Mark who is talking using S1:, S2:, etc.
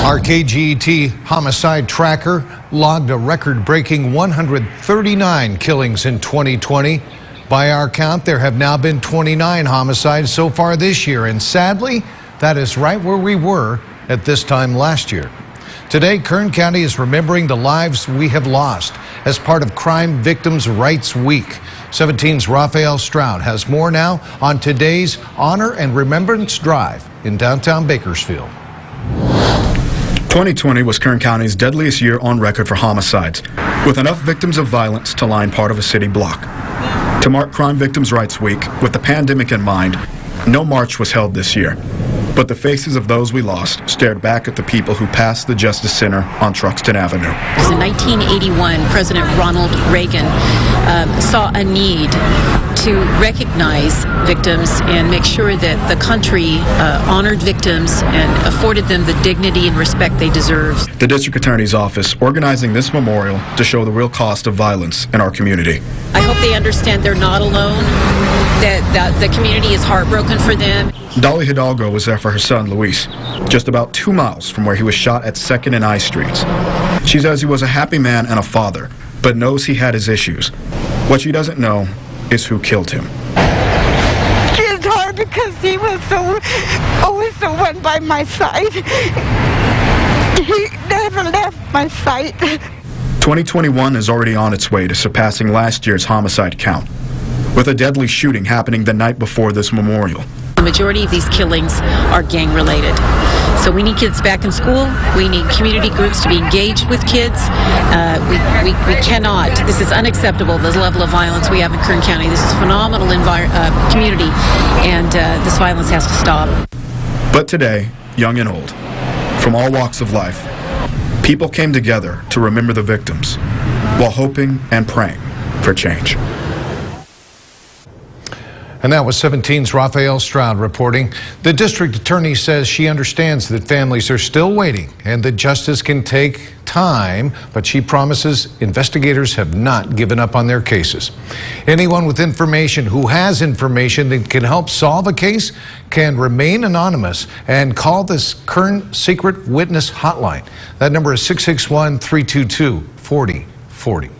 S1: Our KGET homicide tracker logged a record-breaking 139 killings in 2020. By our count, there have now been 29 homicides so far this year, and sadly, that is right where we were at this time last year. Today, Kern County is remembering the lives we have lost as part of Crime Victims' Rights Week. 17's Raphael Stroud has more now on today's Honor and Remembrance Drive in downtown Bakersfield.
S2: 2020 was Kern County's deadliest year on record for homicides, with enough victims of violence to line part of a city block. To mark Crime Victims' Rights Week, with the pandemic in mind, no march was held this year. But the faces of those we lost stared back at the people who passed the Justice Center on Truxtun Avenue.
S3: In 1981, President Ronald Reagan saw a need to recognize victims and make sure that the country honored victims and afforded them the dignity and respect they deserve.
S2: The District Attorney's Office organizing this memorial to show the real cost of violence in our community.
S3: I hope they understand they're not alone, that the community is heartbroken for them.
S2: Dolly Hidalgo was there for her son, Luis, just about 2 miles from where he was shot at 2nd and I Streets. She says he was a happy man and a father, but knows he had his issues. What she doesn't know is who killed him.
S4: It's hard because he was always the one by my side. He never left my sight.
S2: 2021 is already on its way to surpassing last year's homicide count, with a deadly shooting happening the night before this memorial.
S3: The majority of these killings are gang-related. So we need kids back in school. We need community groups to be engaged with kids. We cannot. This is unacceptable, this level of violence we have in Kern County. This is a phenomenal community, and this violence has to stop.
S2: But today, young and old, from all walks of life, people came together to remember the victims while hoping and praying for change.
S1: And that was 17's Raphael Stroud reporting. The district attorney says she understands that families are still waiting and that justice can take time, but she promises investigators have not given up on their cases. Anyone with information who has information that can help solve a case can remain anonymous and call this Kern Secret Witness Hotline. That number is 661-322-4040.